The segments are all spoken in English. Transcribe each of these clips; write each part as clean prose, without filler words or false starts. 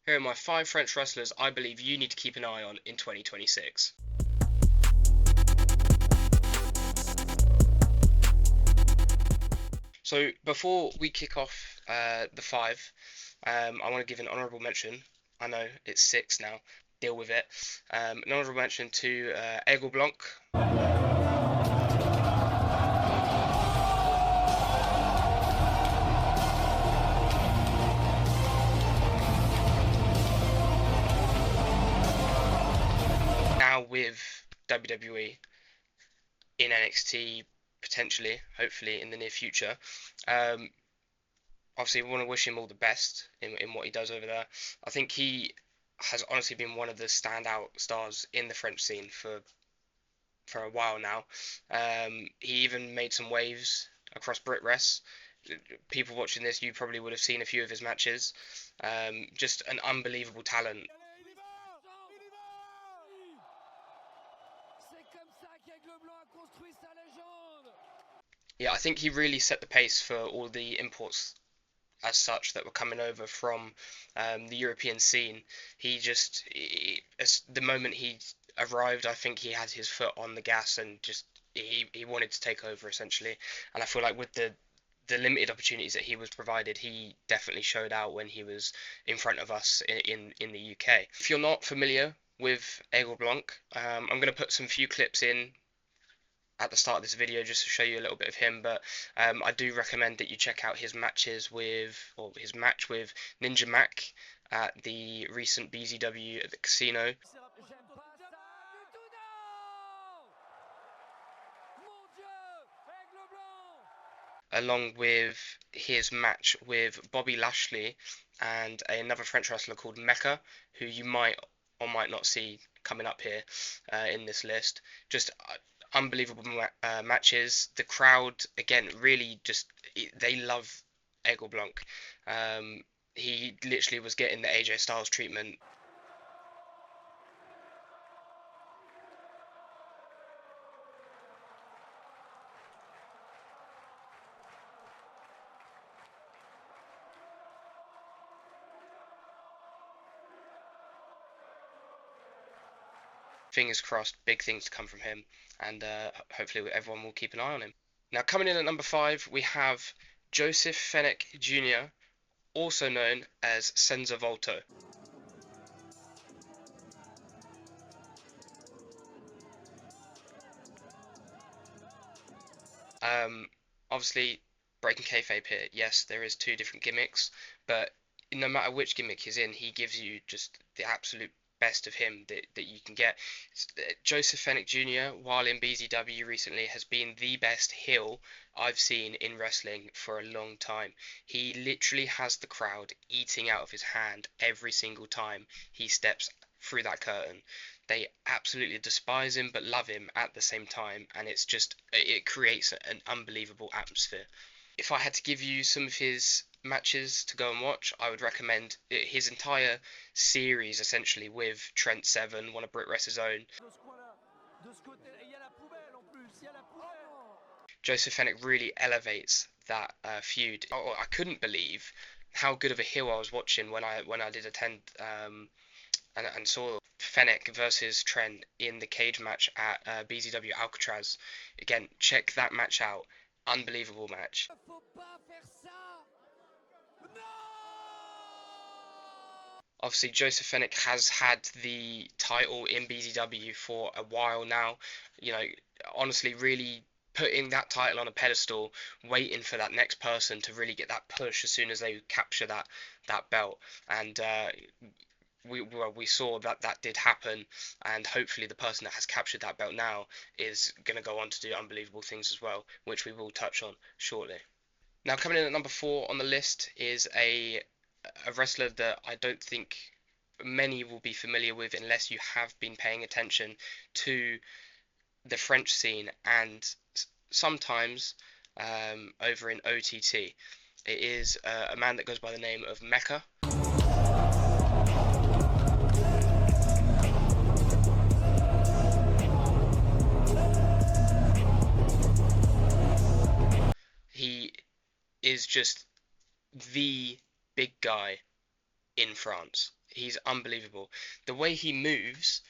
Here are my 5 French wrestlers I believe you need to keep an eye on in 2026. So before we kick off the 5, I want to give an honourable mention. I know it's 6 now. Deal with it. An honourable mention to Aigle Blanc. Now with WWE in NXT, potentially, hopefully in the near future. Um, Obviously, we want to wish him all the best in what he does over there. I think he has honestly been one of the standout stars in the French scene for a while now. He even made some waves across BritWres. People watching this, you probably would have seen a few of his matches. Just an unbelievable talent. Yeah, I think he really set the pace for all the imports as such that were coming over from the European scene. As the moment he arrived, I think he had his foot on the gas and just he wanted to take over essentially. And I feel like with the limited opportunities that he was provided, he definitely showed out when he was in front of us in the UK. If you're not familiar with Aigle Blanc, I'm going to put some few clips in at the start of this video just to show you a little bit of him, but I do recommend that you check out his matches or his match with Ninja Mac at the recent BZW at the casino, along with his match with Bobby Lashley and another French wrestler called Mecca, who you might or might not see coming up here in this list. Just unbelievable matches. The crowd, again, really just they love Aigle Blanc. He literally was getting the AJ Styles treatment. Fingers crossed, big things to come from him, and hopefully everyone will keep an eye on him. Now, coming in at number 5, we have Joseph Fenech Jr., also known as Senza Volto. Um, Obviously, breaking kayfabe here, yes, there is 2 different gimmicks, but no matter which gimmick he's in, he gives you just the absolute best of him that you can get. Joseph Fenech Jr., while in BZW recently, has been the best heel I've seen in wrestling for a long time. He literally has the crowd eating out of his hand every single time he steps through that curtain. They absolutely despise him but love him at the same time, and it creates an unbelievable atmosphere. If I had to give you some of his matches to go and watch, I would recommend his entire series essentially with Trent Seven, one of BritWres' own. Joseph Fenech really elevates that feud. Oh, I couldn't believe how good of a heel I was watching when I did attend and saw Fennec versus Trent in the cage match at BZW Alcatraz. Again, check that match out. Unbelievable match. Obviously, Joseph Fenech has had the title in BZW for a while now. You know, honestly, really putting that title on a pedestal, waiting for that next person to really get that push as soon as they capture that belt. And we saw that did happen, and hopefully the person that has captured that belt now is going to go on to do unbelievable things as well, which we will touch on shortly. Now, coming in at number 4 on the list is a wrestler that I don't think many will be familiar with unless you have been paying attention to the French scene and sometimes over in OTT. It is a man that goes by the name of Mecca. He is just the big guy in France. He's unbelievable. The way he moves,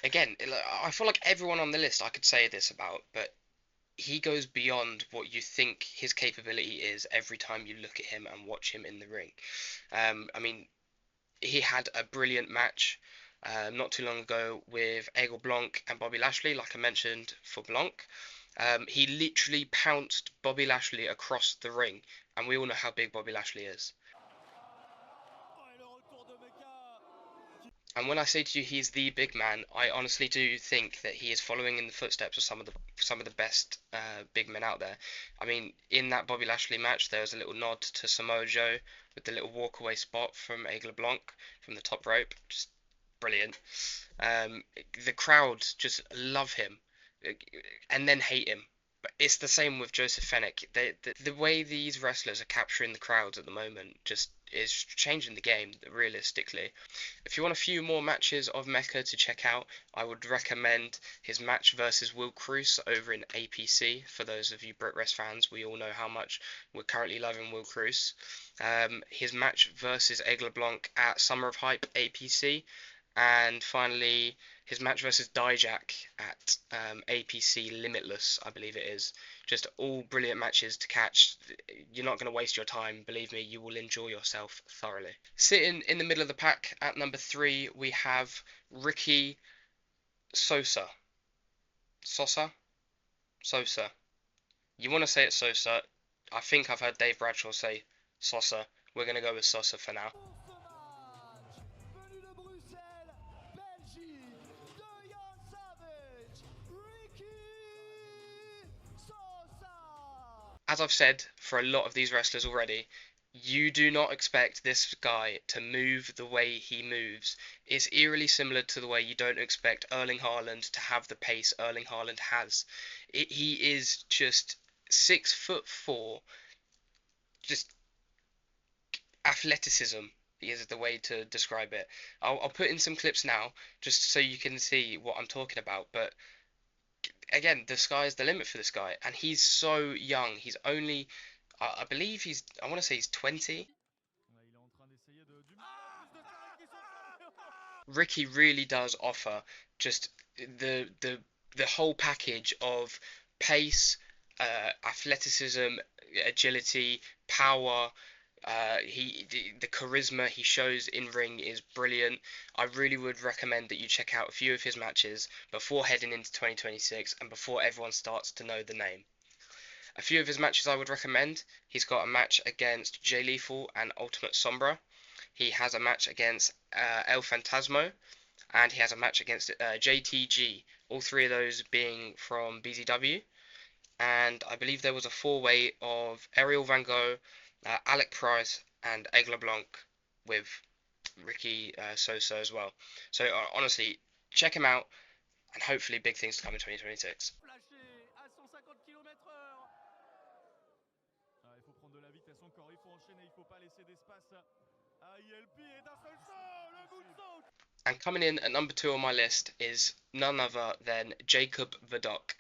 again, I feel like everyone on the list I could say this about, but he goes beyond what you think his capability is every time you look at him and watch him in the ring. I mean, he had a brilliant match not too long ago with Egil Blanc and Bobby Lashley, like I mentioned for Blanc. He literally pounced Bobby Lashley across the ring, and we all know how big Bobby Lashley is. And when I say to you he's the big man, I honestly do think that he is following in the footsteps of some of the best big men out there. I mean, in that Bobby Lashley match, there was a little nod to Samoa Joe with the little walkaway spot from Aigle Blanc from the top rope. Just brilliant. Um, the crowd just love him and then hate him. But it's the same with Joseph Fenech. The way these wrestlers are capturing the crowds at the moment just is changing the game, realistically. If you want a few more matches of Mecca to check out, I would recommend his match versus Will Cruz over in APC. For those of you BritWres fans, we all know how much we're currently loving Will Cruz. His match versus Aigle Blanc at Summer of Hype APC, and finally his match versus Dijak at APC Limitless, I believe it is. Just all brilliant matches to catch. You're not going to waste your time. Believe me, you will enjoy yourself thoroughly. Sitting in the middle of the pack at number 3, we have Ricky Sosa. Sosa? Sosa. You want to say it Sosa. I think I've heard Dave Bradshaw say Sosa. We're going to go with Sosa for now. As I've said for a lot of these wrestlers already, you do not expect this guy to move the way he moves. It's eerily similar to the way you don't expect Erling Haaland to have the pace Erling Haaland has. He is just 6'4", just athleticism is the way to describe it. I'll put in some clips now just so you can see what I'm talking about. But again, the sky's the limit for this guy, and he's so young. He's only, I believe I want to say he's 20. Ricky really does offer just the whole package of pace, athleticism, agility, power. The charisma he shows in ring is brilliant. I really would recommend that you check out a few of his matches before heading into 2026 and before everyone starts to know the name. A few of his matches I would recommend. He's got a match against Jay Lethal and Ultimate Sombra. He has a match against El Fantasmo, and he has a match against JTG. All three of those being from BZW. And I believe there was a four-way of Ariel Van Gogh, Alec Price, and Aigle Blanc with Ricky Sosa as well. So honestly, check him out, and hopefully big things to come in 2026. And coming in at number 2 on my list is none other than Jacob Vidocq.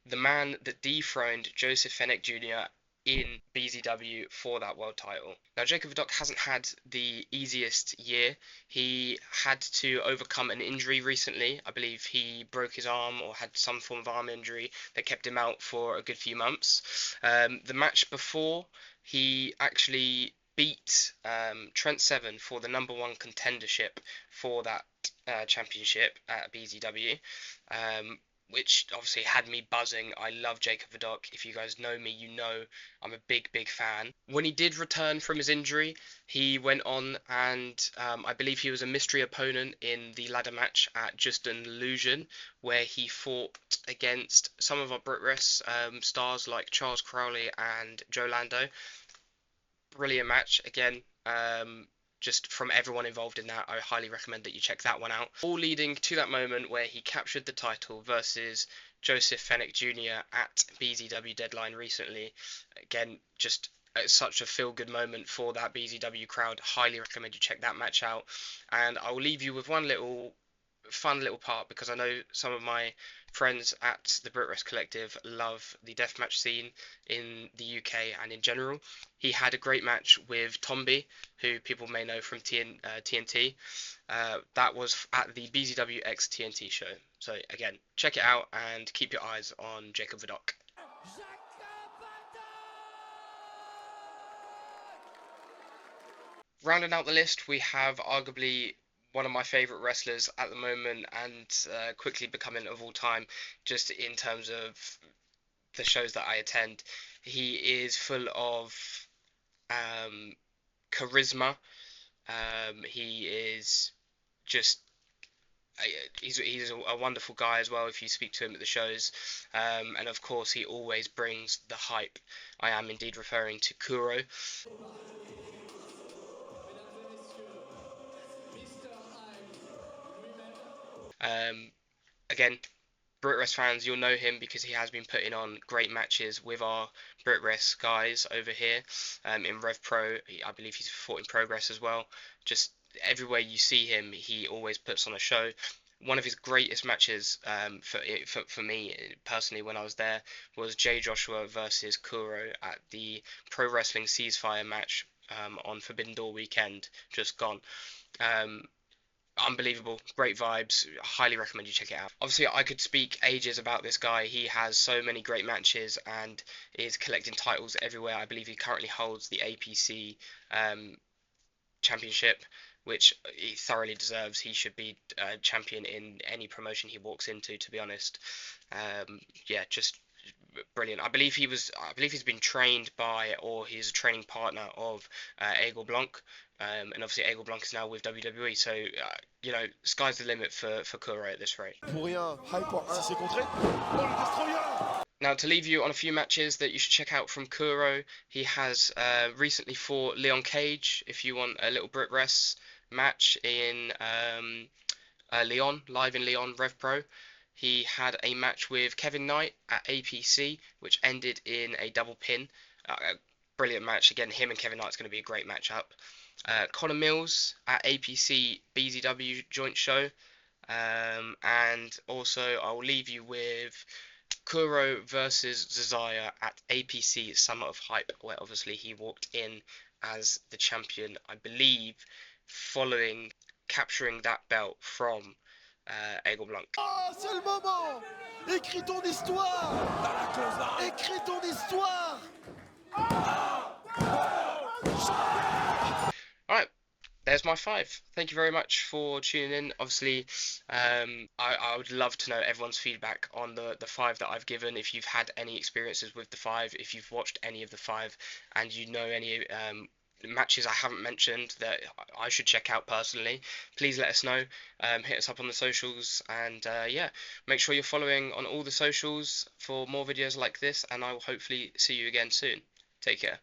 The man that dethroned Joseph Fenech Jr. in BZW for that world title. Now, Jacob Vidocq hasn't had the easiest year. He had to overcome an injury recently. I believe he broke his arm or had some form of arm injury that kept him out for a good few months. The match before, he actually beat Trent Seven for the number 1 contendership for that championship at BZW. Which obviously had me buzzing. I love Jacob Vidocq. If you guys know me, you know I'm a big, big fan. When he did return from his injury, he went on and I believe he was a mystery opponent in the ladder match at Just an Illusion, where he fought against some of our BritWres stars like Charles Crowley and Joe Lando. Brilliant match again. Just from everyone involved in that, I highly recommend that you check that one out. All leading to that moment where he captured the title versus Joseph Fenech Jr. at BZW Deadline recently. Again, just such a feel-good moment for that BZW crowd. Highly recommend you check that match out. And I will leave you with one little fun little part because I know some of my friends at the Brit Rest Collective love the deathmatch scene in the UK and in general. He had a great match with Tomby, who people may know from TNT. That was at the BZW X TNT show. So again, check it out and keep your eyes on Jacob Vidocq. Rounding out the list, we have arguably one of my favorite wrestlers at the moment and quickly becoming of all time, just in terms of the shows that I attend. He is full of um, charisma. He is just he's a wonderful guy as well if you speak to him at the shows, and of course he always brings the hype. I am indeed referring to Kuro. Um, Again, BritWrest fans, you'll know him because he has been putting on great matches with our BritWrest guys over here in Rev Pro. I believe he's fought in Progress as well. Just everywhere you see him, he always puts on a show. One of his greatest matches for me personally when I was there was Jay Joshua versus Kuro at the Pro Wrestling Ceasefire match on Forbidden Door weekend, just gone. Um, Unbelievable, great vibes. Highly recommend you check it out. Obviously, I could speak ages about this guy. He has so many great matches and is collecting titles everywhere. I believe he currently holds the APC championship, which he thoroughly deserves. He should be champion in any promotion he walks into, to be honest. Yeah, just brilliant. I believe he's been trained by, or he's a training partner of Egil Blanc. And obviously Egil Blanc is now with WWE, so sky's the limit for Kuro at this rate. Now, to leave you on a few matches that you should check out from Kuro, he has recently fought Leon Cage. If you want a little Brit Rest match in Leon, live in Leon, Rev Pro. He had a match with Kevin Knight at APC, which ended in a double pin. A brilliant match. Again, him and Kevin Knight's going to be a great matchup. Connor Mills at APC BZW joint show. And also, I'll leave you with Kuro versus Zazaya at APC Summer of Hype, where obviously he walked in as the champion, I believe, following capturing that belt from Egil Blanc. Oh, c'est le moment! Écris ton histoire! Écris ton histoire! Alright, there's my five. Thank you very much for tuning in. Obviously, I would love to know everyone's feedback on the five that I've given. If you've had any experiences with the five, if you've watched any of the five, and you know any matches I haven't mentioned that I should check out personally, please let us know. Hit us up on the socials, and yeah, make sure you're following on all the socials for more videos like this, and I will hopefully see you again soon. Take care.